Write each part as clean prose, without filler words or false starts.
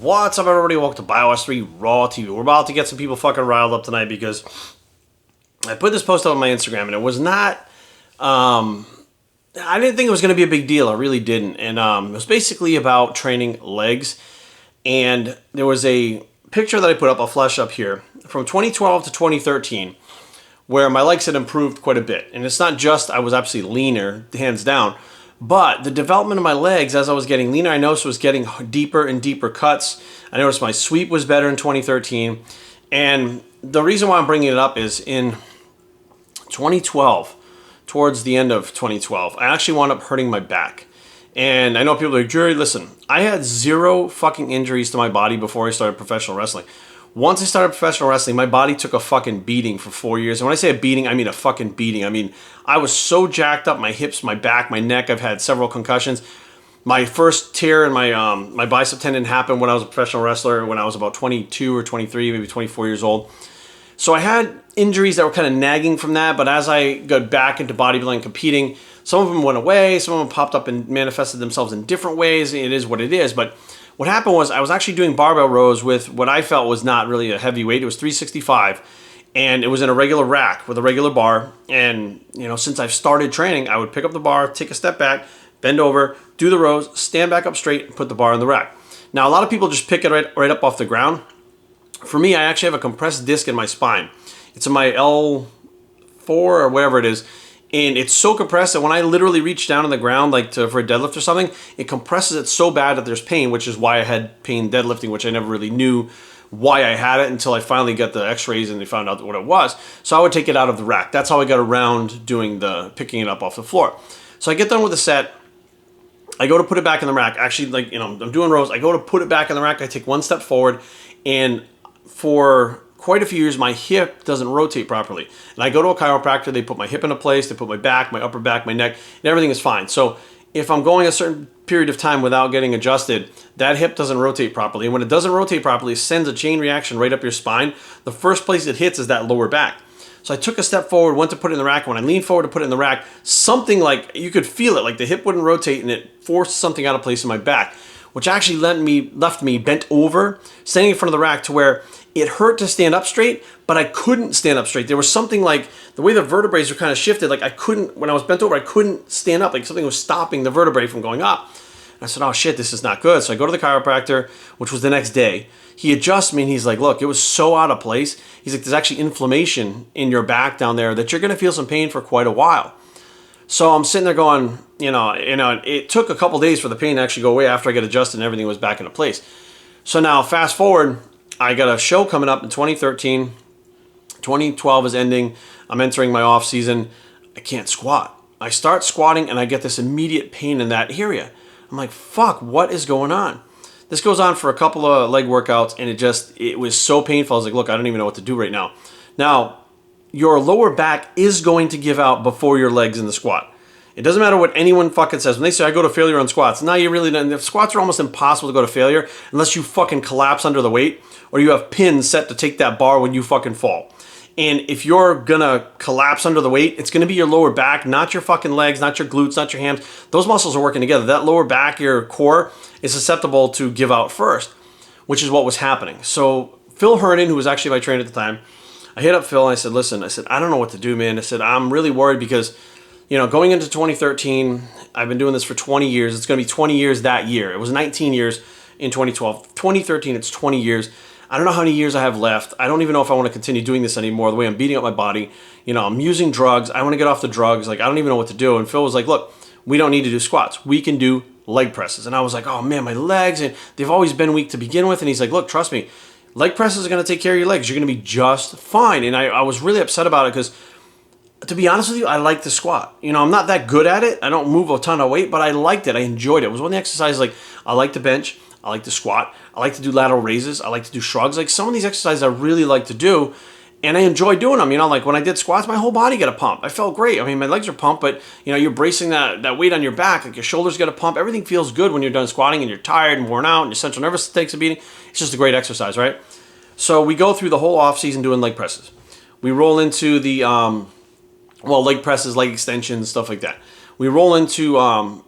What's up, everybody? Welcome to BioS3 Raw TV. We're about to get some people fucking riled up tonight because I put this post up on my Instagram and it was not, I didn't think it was going to be a big deal. I really didn't. And it was basically about training legs. And there was a picture that I put up, I'll flash up here, from 2012 to 2013, where my legs had improved quite a bit. And it's not just I was absolutely leaner, hands down, but the development of my legs as I was getting leaner, I noticed was getting deeper and deeper cuts. I noticed my sweep was better in 2013. And the reason why I'm bringing it up is in 2012, towards the end of 2012, I actually wound up hurting my back. And I know people are like, Jerry, listen, I had zero fucking injuries to my body before I started professional wrestling. Once I started professional wrestling, my body took a fucking beating for 4 years. And when I say a beating, I mean a fucking beating. I mean, I was so jacked up, my hips, my back, my neck. I've had several concussions. My first tear in my bicep tendon happened when I was a professional wrestler, when I was about 22 or 23, maybe 24 years old. So I had injuries that were kind of nagging from that, but as I got back into bodybuilding and competing, some of them went away, some of them popped up and manifested themselves in different ways. It is what it is, but what happened was I was actually doing barbell rows with what I felt was not really a heavy weight. It was 365, and it was in a regular rack with a regular bar. And, you know, since I've started training, I would pick up the bar, take a step back, bend over, do the rows, stand back up straight, and put the bar in the rack. Now, a lot of people just pick it right up off the ground. For me, I actually have a compressed disc in my spine. It's in my L4 or whatever it is. And it's so compressed that when I literally reach down on the ground, like for a deadlift or something, it compresses it so bad that there's pain, which is why I had pain deadlifting, which I never really knew why I had it until I finally got the x-rays and they found out what it was. So I would take it out of the rack. That's how I got around doing picking it up off the floor. So I get done with the set. I go to put it back in the rack. Actually, like, you know, I'm doing rows. I go to put it back in the rack. I take one step forward, and for quite a few years, my hip doesn't rotate properly. And I go to a chiropractor, they put my hip into place, they put my back, my upper back, my neck, and everything is fine. So if I'm going a certain period of time without getting adjusted, that hip doesn't rotate properly. And when it doesn't rotate properly, it sends a chain reaction right up your spine. The first place it hits is that lower back. So I took a step forward, went to put it in the rack. When I leaned forward to put it in the rack, something like, you could feel it, like the hip wouldn't rotate and it forced something out of place in my back, which actually left me bent over, standing in front of the rack to where it hurt to stand up straight, but I couldn't stand up straight. There was something like the way the vertebrae were kind of shifted, like I couldn't, when I was bent over, I couldn't stand up, like something was stopping the vertebrae from going up. And I said, oh shit, this is not good. So I go to the chiropractor, which was the next day. He adjusts me and he's like, look, it was so out of place. He's like, there's actually inflammation in your back down there that you're gonna feel some pain for quite a while. So I'm sitting there going, you know, it took a couple days for the pain to actually go away after I got adjusted and everything was back into place. So now fast forward, I got a show coming up in 2013. 2012 is ending. I'm entering my off season. I can't squat. I start squatting and I get this immediate pain in that area. I'm like, fuck, what is going on? This goes on for a couple of leg workouts and it was so painful. I was like, look, I don't even know what to do right now. Now, your lower back is going to give out before your legs in the squat. It doesn't matter what anyone fucking says. When they say I go to failure on squats, no, you really don't. The squats are almost impossible to go to failure unless you fucking collapse under the weight or you have pins set to take that bar when you fucking fall. And if you're gonna collapse under the weight, it's gonna be your lower back, not your fucking legs, not your glutes, not your hams. Those muscles are working together. That lower back, your core, is susceptible to give out first, which is what was happening. So Phil Herndon, who was actually my trainer at the time, I hit up Phil and I said, listen, I don't know what to do, man. I said, I'm really worried because, you know, going into 2013, I've been doing this for 20 years. It's going to be 20 years that year. It was 19 years in 2012. 2013, it's 20 years. I don't know how many years I have left. I don't even know if I want to continue doing this anymore, the way I'm beating up my body. You know, I'm using drugs. I want to get off the drugs. Like, I don't even know what to do. And Phil was like, look, we don't need to do squats. We can do leg presses. And I was like, oh man, my legs, and they've always been weak to begin with. And he's like, look, trust me, leg presses are going to take care of your legs. You're going to be just fine. And I was really upset about it because, to be honest with you, I like to squat. You know, I'm not that good at it. I don't move a ton of weight, but I liked it. I enjoyed it. It was one of the exercises, like, I like to bench. I like to squat. I like to do lateral raises. I like to do shrugs. Like, some of these exercises I really like to do, and I enjoy doing them. You know, like when I did squats, my whole body got a pump. I felt great. I mean, my legs are pumped, but, you know, you're bracing that weight on your back. Like, your shoulders get a pump. Everything feels good when you're done squatting and you're tired and worn out and your central nervous system takes a beating. It's just a great exercise, right? So we go through the whole off season doing leg presses. We roll into the leg presses, leg extensions, stuff like that. We roll into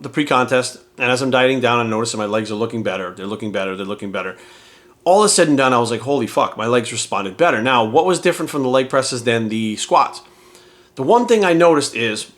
the pre-contest, and as I'm dieting down, I'm noticing my legs are looking better. They're looking better. They're looking better. all is said and done, I was like, holy fuck, my legs responded better. Now, what was different from the leg presses than the squats? The one thing I noticed is,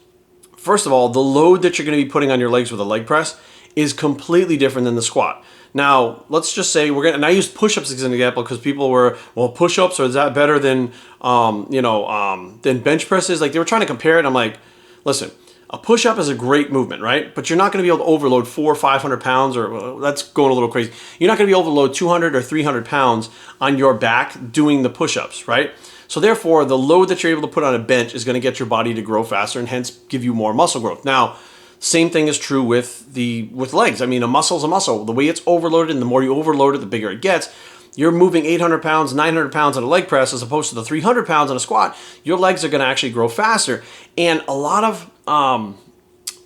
first of all, the load that you're going to be putting on your legs with a leg press is completely different than the squat. Now, let's just say and I used push-ups as an example because people were, well, push-ups, or is that better than, than bench presses? Like, they were trying to compare it. I'm like, listen, a push-up is a great movement, right? But you're not going to be able to overload 400 or 500 pounds, or well, that's going a little crazy. You're not going to be able to overload 200 or 300 pounds on your back doing the push-ups, right? So therefore, the load that you're able to put on a bench is going to get your body to grow faster and hence give you more muscle growth. Now, same thing is true with legs. I mean, a muscle is a muscle. The way it's overloaded, and the more you overload it, the bigger it gets. You're moving 800 pounds, 900 pounds on a leg press as opposed to the 300 pounds on a squat. Your legs are going to actually grow faster. And a lot of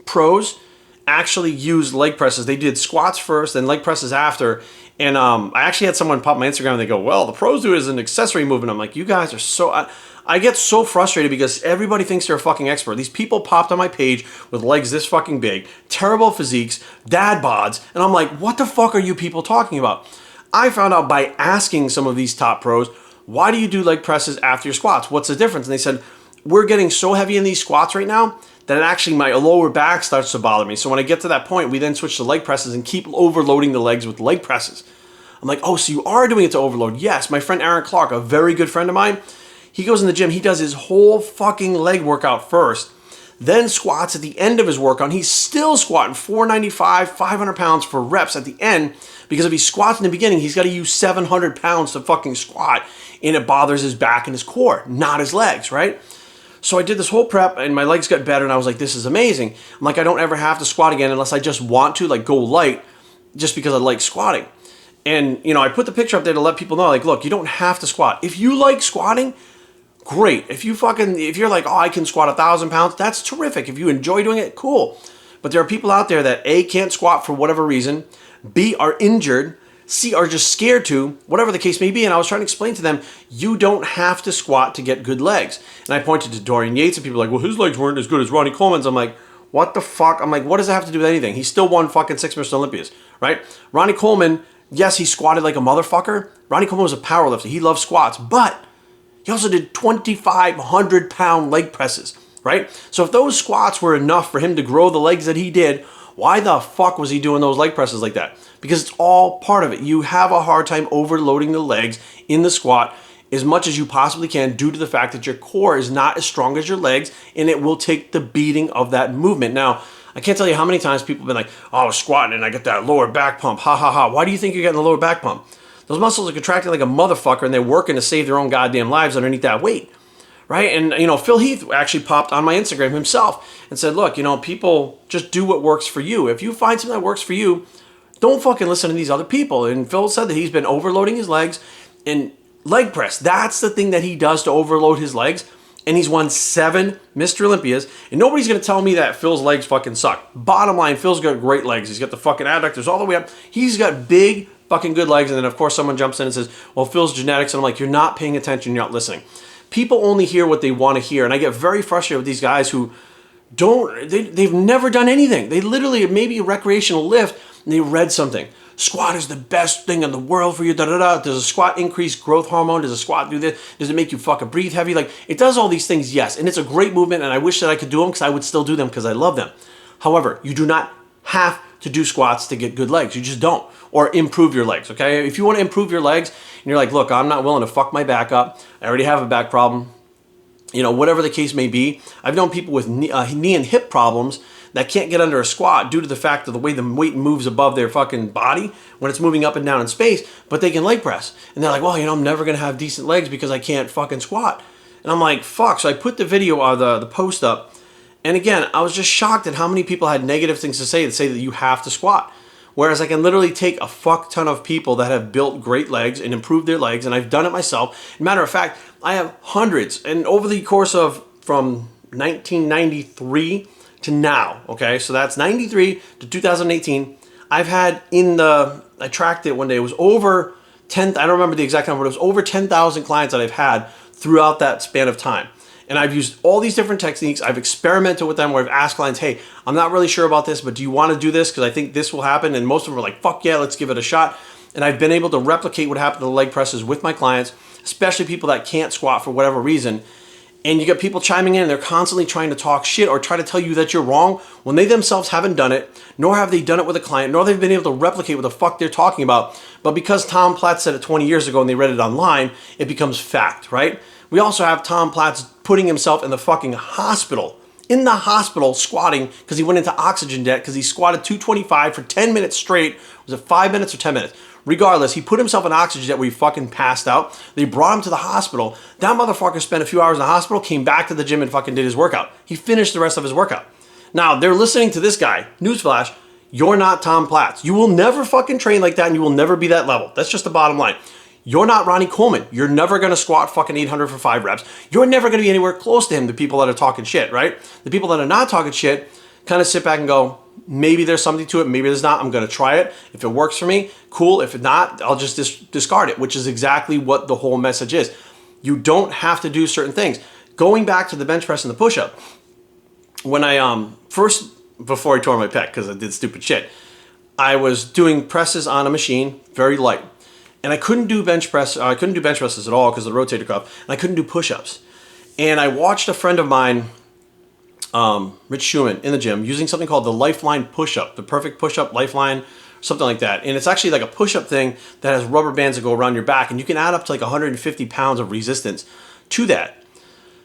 pros actually use leg presses. They did squats first, then leg presses after. And I actually had someone pop my Instagram and they go, well, the pros do it as an accessory movement. I'm like, you guys are so... I get so frustrated because everybody thinks they're a fucking expert. These people popped on my page with legs this fucking big, terrible physiques, dad bods, and I'm like, what the fuck are you people talking about? I found out by asking some of these top pros, why do you do leg presses after your squats? What's the difference? And they said, we're getting so heavy in these squats right now that it actually, my lower back starts to bother me. So when I get to that point, we then switch to leg presses and keep overloading the legs with leg presses. I'm like, oh, so you are doing it to overload? Yes, my friend Aaron Clark, a very good friend of mine, he goes in the gym, he does his whole fucking leg workout first, then squats at the end of his workout. He's still squatting 495, 500 pounds for reps at the end, because if he squats in the beginning, he's got to use 700 pounds to fucking squat, and it bothers his back and his core, not his legs, right? So I did this whole prep, and my legs got better, and I was like, this is amazing. I'm like, I don't ever have to squat again unless I just want to, like, go light, just because I like squatting. And, I put the picture up there to let people know, like, look, you don't have to squat. If you like squatting, great. If you're like, oh, I can squat 1,000 pounds, that's terrific. If you enjoy doing it, cool. But there are people out there that A, can't squat for whatever reason, B, are injured, C, are just scared to, whatever the case may be. And I was trying to explain to them, you don't have to squat to get good legs. And I pointed to Dorian Yates, and people were like, well, his legs weren't as good as Ronnie Coleman's. I'm like, what the fuck? I'm like, what does that have to do with anything? He still won fucking 6 Mr. Olympias, right? Ronnie Coleman, yes, he squatted like a motherfucker. Ronnie Coleman was a powerlifter. He loved squats, but he also did 2,500 pound leg presses, right? So if those squats were enough for him to grow the legs that he did, why the fuck was he doing those leg presses like that? Because it's all part of it. You have a hard time overloading the legs in the squat as much as you possibly can due to the fact that your core is not as strong as your legs, and it will take the beating of that movement. Now, I can't tell you how many times people have been like, oh, I was squatting and I get that lower back pump. Ha ha ha. Why do you think you're getting the lower back pump? Those muscles are contracting like a motherfucker, and they're working to save their own goddamn lives underneath that weight, right? And, Phil Heath actually popped on my Instagram himself and said, look, people just do what works for you. If you find something that works for you, don't fucking listen to these other people. And Phil said that he's been overloading his legs, and leg press, that's the thing that he does to overload his legs. And he's won 7 Mr. Olympias, and nobody's going to tell me that Phil's legs fucking suck. Bottom line, Phil's got great legs. He's got the fucking adductors all the way up. He's got big fucking good legs. And then, of course, someone jumps in and says, well, Phil's genetics. And I'm like, you're not paying attention. You're not listening. People only hear what they want to hear. And I get very frustrated with these guys who they've never done anything. They literally, maybe a recreational lift, and they read something. Squat is the best thing in the world for you. Da, da, da. Does a squat increase growth hormone? Does a squat do this? Does it make you fucking breathe heavy? Like, it does all these things, yes. And it's a great movement, and I wish that I could do them because I would still do them because I love them. However, you do not have to do squats to get good legs. You just don't. Or improve your legs, okay? If you want to improve your legs, and you're like, look, I'm not willing to fuck my back up. I already have a back problem. Whatever the case may be. I've known people with knee and hip problems that can't get under a squat due to the fact of the way the weight moves above their fucking body when it's moving up and down in space, but they can leg press. And they're like, well, I'm never going to have decent legs because I can't fucking squat. And I'm like, fuck. So I put the video or the post up. And again, I was just shocked at how many people had negative things to say that you have to squat. Whereas I can literally take a fuck ton of people that have built great legs and improved their legs, and I've done it myself. Matter of fact, I have hundreds. And over the course of from 1993 to now, okay, so that's 93 to 2018, I've had I tracked it one day, it was over 10, I don't remember the exact number, but it was over 10,000 clients that I've had throughout that span of time. And I've used all these different techniques. I've experimented with them where I've asked clients, hey, I'm not really sure about this, but do you want to do this? Because I think this will happen. And most of them are like, fuck yeah, let's give it a shot. And I've been able to replicate what happened to the leg presses with my clients, especially people that can't squat for whatever reason. And you get people chiming in and they're constantly trying to talk shit or try to tell you that you're wrong when they themselves haven't done it, nor have they done it with a client, nor they've been able to replicate what the fuck they're talking about. But because Tom Platz said it 20 years ago and they read it online, it becomes fact, right? We also have Tom Platz putting himself in the fucking hospital, squatting because he went into oxygen debt because he squatted 225 for 10 minutes straight. Was it 5 minutes or 10 minutes? Regardless, he put himself in oxygen debt where he fucking passed out. They brought him to the hospital. That motherfucker spent a few hours in the hospital, came back to the gym and fucking did his workout. He finished the rest of his workout. Now, they're listening to this guy. Newsflash, you're not Tom Platz. You will never fucking train like that and you will never be that level. That's just the bottom line. You're not Ronnie Coleman. You're never going to squat fucking 800 for 5 reps. You're never going to be anywhere close to him, the people that are talking shit, right? The people that are not talking shit kind of sit back and go, maybe there's something to it, maybe there's not. I'm going to try it. If it works for me, cool. If not, I'll just discard it, which is exactly what the whole message is. You don't have to do certain things. Going back to the bench press and the push-up, when I before I tore my pec, because I did stupid shit, I was doing presses on a machine, very light. And I couldn't do bench press. I couldn't do bench presses at all because of the rotator cuff. And I couldn't do push-ups. And I watched a friend of mine, Rich Schumann, in the gym using something called the Lifeline push-up, the perfect push-up Lifeline, something like that. And it's actually like a push-up thing that has rubber bands that go around your back, and you can add up to like 150 pounds of resistance to that.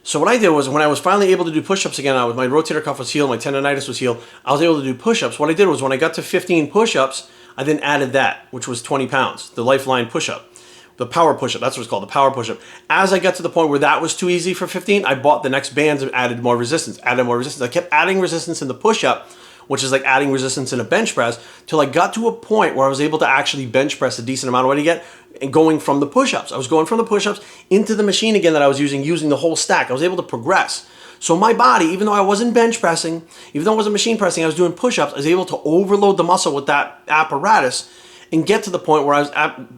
So what I did was when I was finally able to do push-ups again, my rotator cuff was healed, my tendonitis was healed, I was able to do push-ups. What I did was when I got to 15 push-ups, I then added that, which was 20 pounds, the Lifeline push-up. The power push-up, that's what it's called, the power push-up. As I got to the point where that was too easy for 15, I bought the next bands and added more resistance. I kept adding resistance in the push-up, which is like adding resistance in a bench press, till I got to a point where I was able to actually bench press a decent amount of weight again, and going from the push-ups. I was going from the push-ups into the machine again that I was using the whole stack. I was able to progress. So my body, even though I wasn't bench pressing, even though I wasn't machine pressing, I was doing push-ups, I was able to overload the muscle with that apparatus and get to the point where I was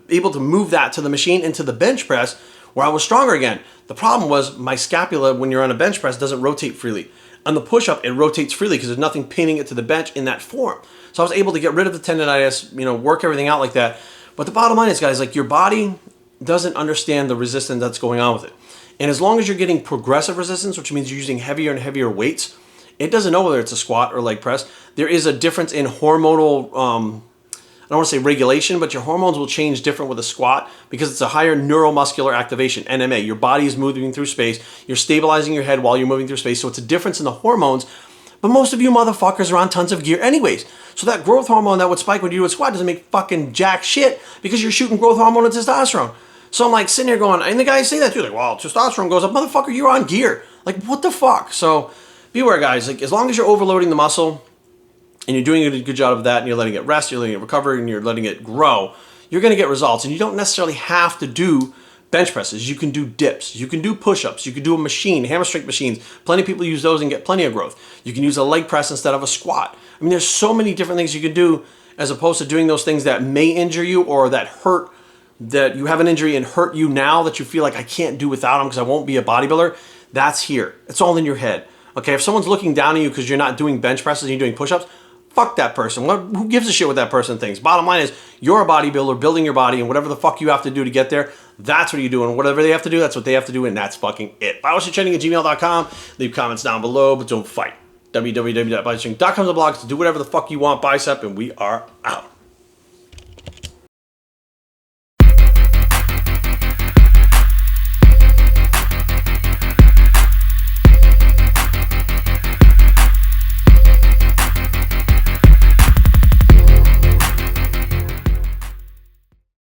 able to move that to the machine into the bench press where I was stronger again. The problem was my scapula, when you're on a bench press, doesn't rotate freely. On the push-up, it rotates freely because there's nothing pinning it to the bench in that form. So I was able to get rid of the tendonitis, work everything out like that. But the bottom line is, guys, like your body doesn't understand the resistance that's going on with it. And as long as you're getting progressive resistance, which means you're using heavier and heavier weights, it doesn't know whether it's a squat or leg press. There is a difference in hormonal, I don't want to say regulation, but your hormones will change different with a squat because it's a higher neuromuscular activation, NMA. Your body is moving through space. You're stabilizing your head while you're moving through space. So it's a difference in the hormones. But most of you motherfuckers are on tons of gear anyways. So that growth hormone that would spike when you do a squat doesn't make fucking jack shit because you're shooting growth hormone and testosterone. So I'm like sitting here going, and the guys say that too, like, well, testosterone goes up. Motherfucker, you're on gear. Like, what the fuck? So beware, guys. Like, as long as you're overloading the muscle and you're doing a good job of that and you're letting it rest, you're letting it recover, and you're letting it grow, you're going to get results. And you don't necessarily have to do bench presses. You can do dips. You can do push-ups. You can do a machine, hammer strength machines. Plenty of people use those and get plenty of growth. You can use a leg press instead of a squat. I mean, there's so many different things you can do as opposed to doing those things that may injure you or that hurt, that you have an injury and hurt you now that you feel like I can't do without them because I won't be a bodybuilder. That's here. It's all in your head. Okay, if someone's looking down on you because you're not doing bench presses and you're doing push-ups, fuck that person. Who gives a shit what that person thinks? Bottom line is, you're a bodybuilder building your body, and whatever the fuck you have to do to get there, that's what you do. And whatever they have to do, that's what they have to do, and that's fucking it. BioStrengthTraining@gmail.com. Leave comments down below, but don't fight. www.biostrength.com is the blog to do whatever the fuck you want, bicep, and we are out.